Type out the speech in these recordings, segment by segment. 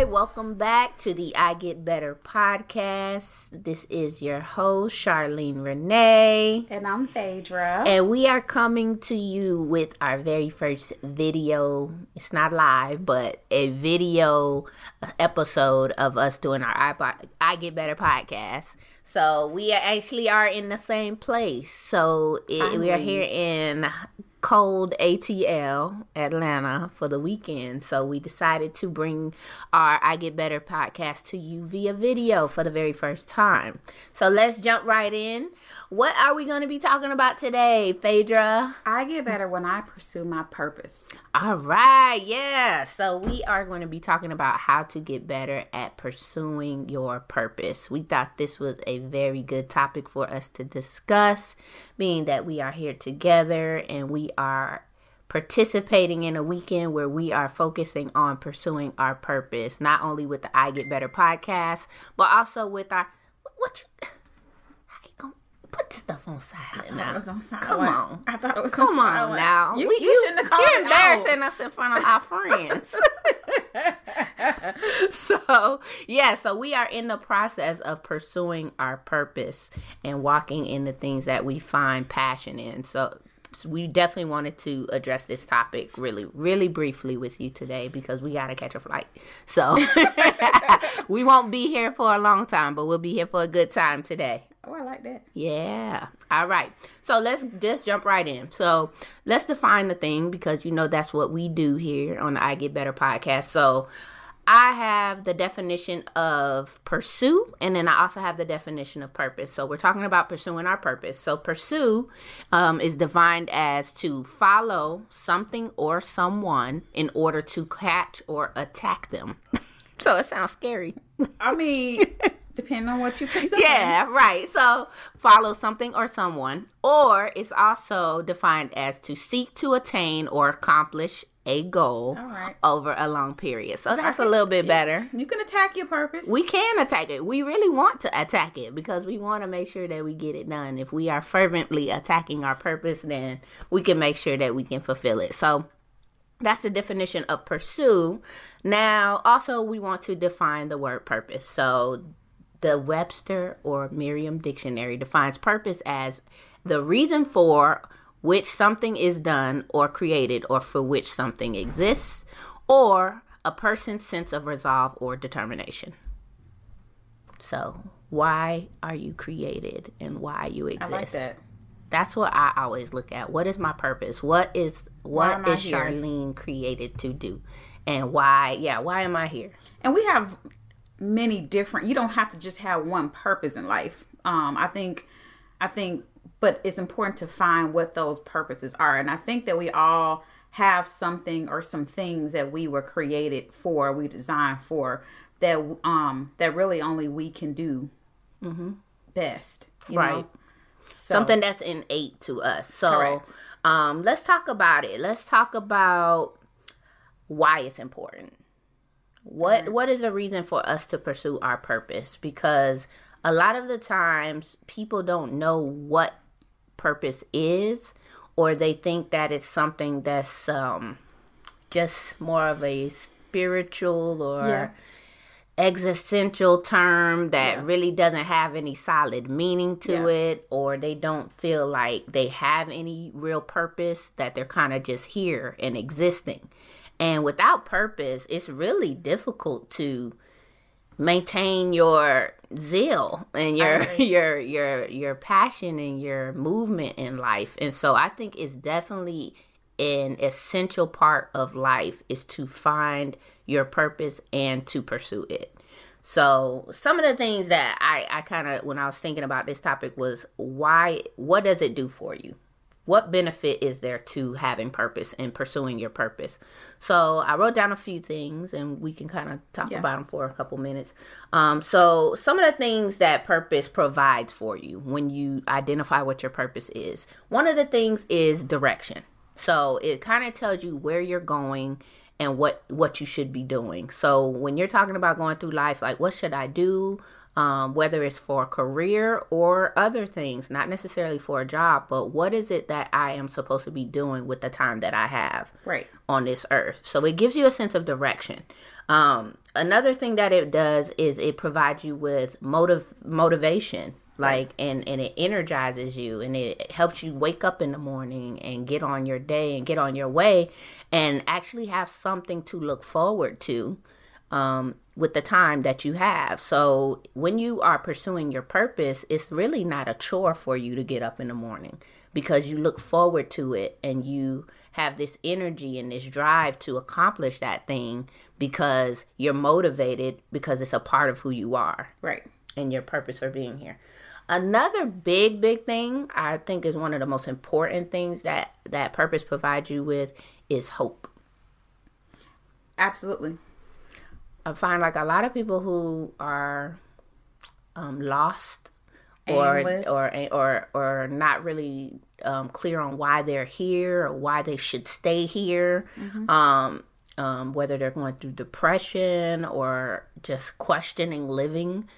Hi, welcome back to the I Get Better podcast. This is your host, Charlene Renee. And I'm Phaedra. And we are coming to you with our very first video. It's not live, but a video episode of us doing our I Get Better podcast. So we actually are in the same place. So we are here in cold ATL, Atlanta, for the weekend. So we decided to bring our I Get Better podcast to you via video for the very first time. So let's jump right in. What are we going to be talking about today, Phaedra? I get better when I pursue my purpose. All right, yeah. So we are going to be talking about how to get better at pursuing your purpose. We thought this was a very good topic for us to discuss, being that we are here together and we are participating in a weekend where we are focusing on pursuing our purpose, not only with the I Get Better podcast, but also with our put this stuff on silent now. Come on. I thought it was Come on silent. now. You shouldn't have called You're it embarrassing out. us in front of our friends. So we are in the process of pursuing our purpose and walking in the things that we find passion in. So we definitely wanted to address this topic really, really briefly with you today because we got to catch a flight. So we won't be here for a long time, but we'll be here for a good time today. Oh, I like that. Yeah. All right. So let's just jump right in. So let's define the thing because, that's what we do here on the I Get Better podcast. So I have the definition of pursue, and then I also have the definition of purpose. So we're talking about pursuing our purpose. So pursue is defined as to follow something or someone in order to catch or attack them. So it sounds scary. I mean, depending on what you pursue. Yeah, right. So follow something or someone, or it's also defined as to seek to attain or accomplish a goal over a long period. So that's a little bit better. You can attack your purpose. We can attack it. We really want to attack it because we want to make sure that we get it done. If we are fervently attacking our purpose, then we can make sure that we can fulfill it. So that's the definition of pursue. Now, also, we want to define the word purpose. So the Webster or Merriam Dictionary defines purpose as the reason for which something is done or created or for which something exists, or a person's sense of resolve or determination. So why are you created and why you exist? I like that. That's what I always look at. What is my purpose? What is Charlene created to do? And why am I here? And we have many different, you don't have to just have one purpose in life. I think, but it's important to find what those purposes are. And I think that we all have something or some things that we were created for, we designed for, that really only we can do best. You know? So, something that's innate to us. So let's talk about it. Let's talk about why it's important. What is a reason for us to pursue our purpose? Because a lot of the times people don't know what purpose is, or they think that it's something that's just more of a spiritual or existential term that really doesn't have any solid meaning to it, or they don't feel like they have any real purpose, that they're kind of just here and existing. And without purpose, it's really difficult to maintain your zeal and your passion and your movement in life. And so I think it's definitely an essential part of life is to find your purpose and to pursue it. So some of the things that I kind of, when I was thinking about this topic, was what does it do for you? What benefit is there to having purpose and pursuing your purpose? So I wrote down a few things and we can kind of talk about them for a couple minutes. So some of the things that purpose provides for you when you identify what your purpose is. One of the things is direction. So it kind of tells you where you're going and what you should be doing. So when you're talking about going through life, like what should I do? Whether it's for a career or other things, not necessarily for a job, but what is it that I am supposed to be doing with the time that I have on this earth? So it gives you a sense of direction. Another thing that it does is it provides you with motivation. Like, and it energizes you, and it helps you wake up in the morning and get on your day and get on your way and actually have something to look forward to with the time that you have. So when you are pursuing your purpose, it's really not a chore for you to get up in the morning, because you look forward to it and you have this energy and this drive to accomplish that thing because you're motivated, because it's a part of who you are. Right. And your purpose for being here. Another big thing I think is one of the most important things that purpose provides you with is hope. Absolutely. I find like a lot of people who are lost or not really clear on why they're here or why they should stay here, whether they're going through depression or just questioning living,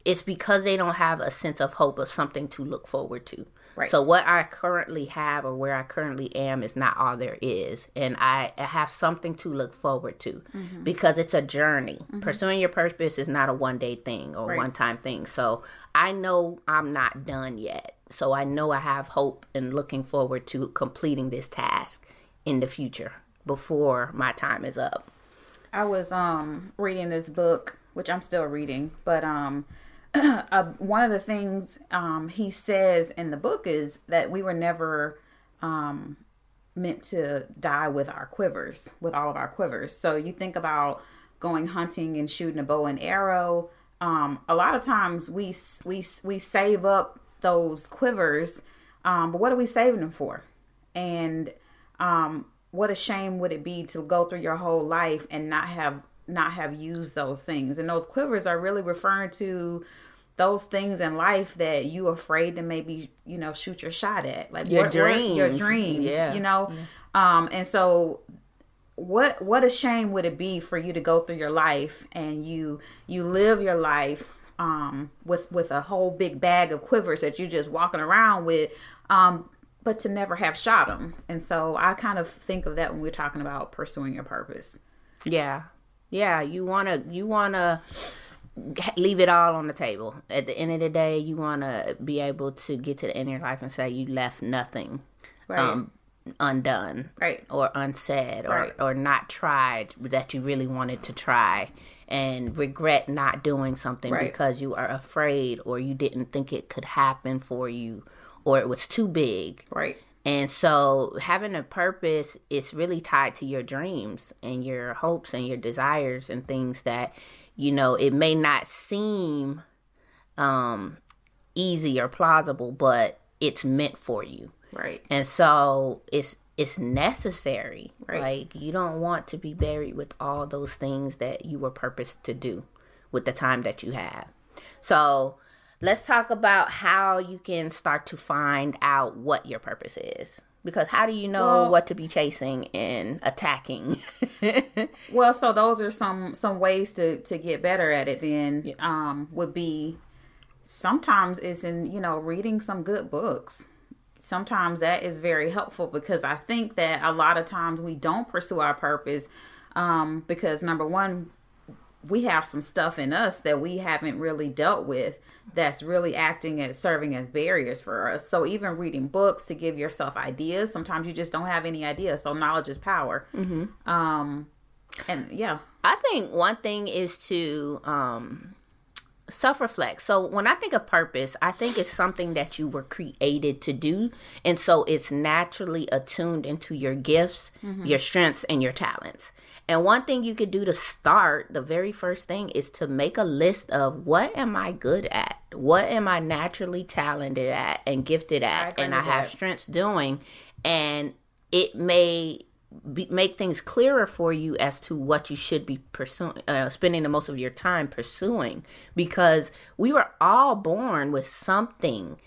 it's because they don't have a sense of hope of something to look forward to. Right. So what I currently have or where I currently am is not all there is. And I have something to look forward to because it's a journey. Pursuing your purpose is not a one-day thing or one-time thing. So I know I'm not done yet. So I know I have hope and looking forward to completing this task in the future before my time is up. I was reading this book, which I'm still reading, but one of the things he says in the book is that we were never meant to die with our quivers, with all of our quivers. So you think about going hunting and shooting a bow and arrow. A lot of times we save up those quivers, but what are we saving them for? And what a shame would it be to go through your whole life and not have used those things. And those quivers are really referring to those things in life that you're afraid to maybe, shoot your shot at. Like your dreams, yeah. And so what a shame would it be for you to go through your life and you live your life with a whole big bag of quivers that you're just walking around with, but to never have shot them. And so I kind of think of that when we're talking about pursuing your purpose. Yeah. Yeah, you wanna leave it all on the table. At the end of the day, you wanna be able to get to the end of your life and say you left nothing undone, or unsaid, or not tried that you really wanted to try, and regret not doing something because you are afraid or you didn't think it could happen for you, or it was too big. Right. And so having a purpose is really tied to your dreams and your hopes and your desires and things that, it may not seem easy or plausible, but it's meant for you. Right. And so it's necessary. Right. Like, you don't want to be buried with all those things that you were purposed to do with the time that you have. So let's talk about how you can start to find out what your purpose is. Because how do you know what to be chasing and attacking? Well, so those are some ways to get better at it then, would be sometimes it's in, reading some good books. Sometimes that is very helpful, because I think that a lot of times we don't pursue our purpose because, number one, we have some stuff in us that we haven't really dealt with that's really serving as barriers for us. So even reading books to give yourself ideas, sometimes you just don't have any ideas. So knowledge is power. And yeah. I think one thing is to self-reflect. So when I think of purpose, I think it's something that you were created to do. And so it's naturally attuned into your gifts, your strengths, and your talents. And one thing you could do to start, the very first thing, is to make a list of what am I good at? What am I naturally talented at and gifted at? And I have strengths doing. And it may make things clearer for you as to what you should be pursuing, spending the most of your time pursuing, because we were all born with something,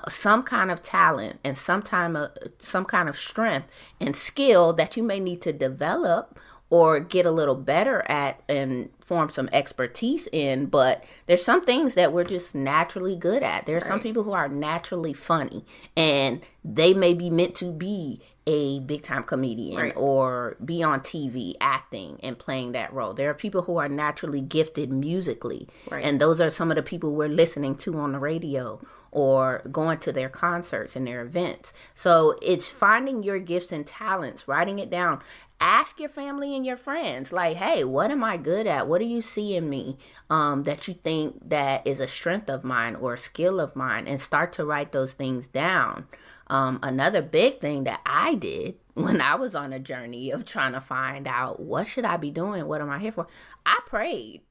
some kind of talent and some kind of strength and skill that you may need to develop or get a little better at and form some expertise in, but there's some things that we're just naturally good at. There are some people who are naturally funny, and they may be meant to be a big time comedian or be on TV acting and playing that role. There are people who are naturally gifted musically, and those are some of the people we're listening to on the radio or going to their concerts and their events. So it's finding your gifts and talents, writing it down. Ask your family and your friends, like, hey, what am I good at? What do you see in me that you think that is a strength of mine or a skill of mine? And start to write those things down. Another big thing that I did when I was on a journey of trying to find out, what should I be doing? What am I here for? I prayed.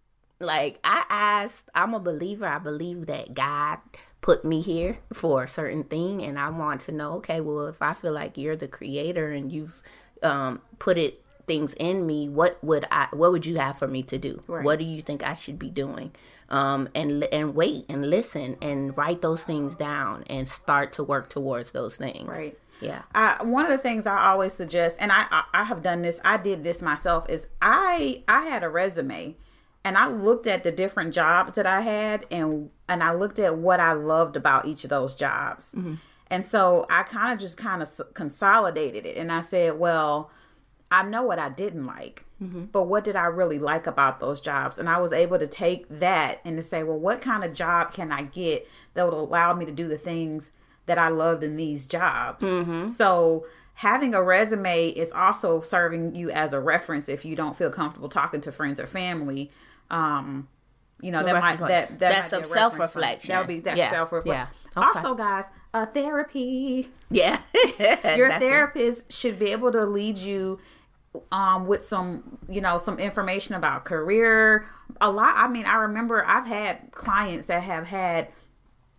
Like, I asked, I'm a believer. I believe that God put me here for a certain thing. And I want to know, okay, well, if I feel like you're the creator and you've put things in me, what would you have for me to do? What do you think I should be doing? And wait and listen and write those things down and start to work towards those things. Right. Yeah. One of the things I always suggest, and I have done this, I did this myself, is I had a resume. And I looked at the different jobs that I had, and I looked at what I loved about each of those jobs. Mm-hmm. And so I kind of consolidated it. And I said, well, I know what I didn't like, but what did I really like about those jobs? And I was able to take that and to say, well, what kind of job can I get that would allow me to do the things that I loved in these jobs? Mm-hmm. So having a resume is also serving you as a reference if you don't feel comfortable talking to friends or family. That's some self-reflection. That would be self-reflection. Yeah. Okay. Also, guys, therapy. Yeah. Your therapist should be able to lead you with some information about career. I remember I've had clients that have had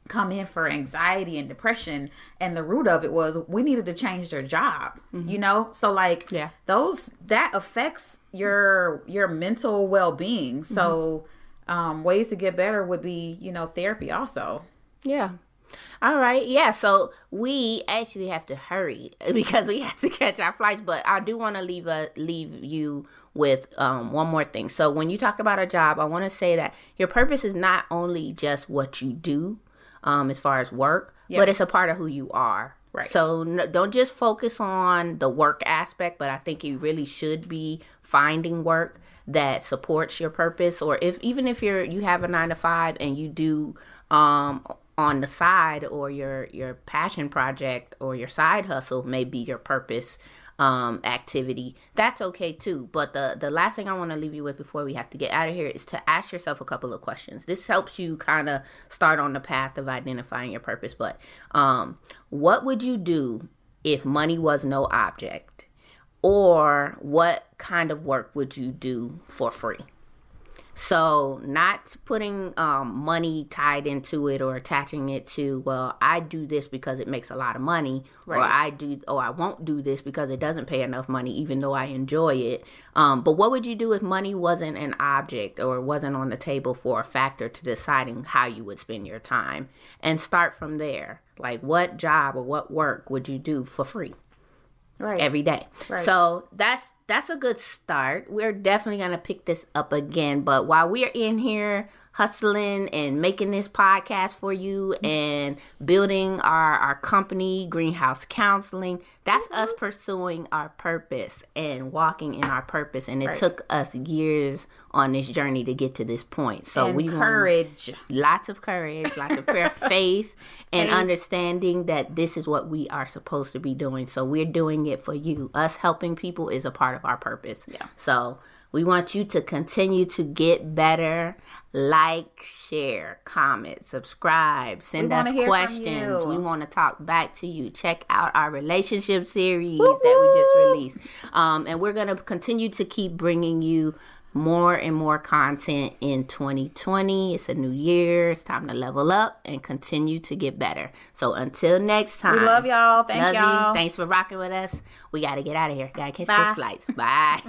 come in for anxiety and depression, and the root of it was we needed to change their job. So that affects your mental well-being. So ways to get better would be therapy also. All right. Yeah. So we actually have to hurry because we have to catch our flights, but I do want to leave you with one more thing. So when you talk about a job, I want to say that your purpose is not only just what you do as far as work, but it's a part of who you are. Right. So don't just focus on the work aspect, but I think you really should be finding work that supports your purpose. Or even if you have a 9-to-5 and you do on the side, or your passion project or your side hustle may be your purpose activity, that's okay too. But the last thing I want to leave you with before we have to get out of here is to ask yourself a couple of questions. This helps you kind of start on the path of identifying your purpose. But what would you do if money was no object? Or what kind of work would you do for free? So not putting money tied into it or attaching it to, well, I do this because it makes a lot of money, or I won't do this because it doesn't pay enough money, even though I enjoy it. But what would you do if money wasn't an object or wasn't on the table for a factor to deciding how you would spend your time? And start from there. Like, what job or what work would you do for free? Every day. So that's a good start. We're definitely going to pick this up again. But while we're in here hustling and making this podcast for you and building our company, Greenhouse Counseling, that's us pursuing our purpose and walking in our purpose. And it took us years on this journey to get to this point. So and courage. Lots of courage, lots of prayer, faith, and understanding that this is what we are supposed to be doing. So we're doing it for you. Us helping people is a part of our purpose. Yeah. So we want you to continue to get better. Like, share, comment, subscribe, send us questions. We want to talk back to you. Check out our relationship series that we just released. And we're going to continue to keep bringing you more and more content in 2020. It's a new year. It's time to level up and continue to get better. So until next time. We love y'all. Thank y'all. Thanks for rocking with us. We got to get out of here. Got to catch those flights. Bye.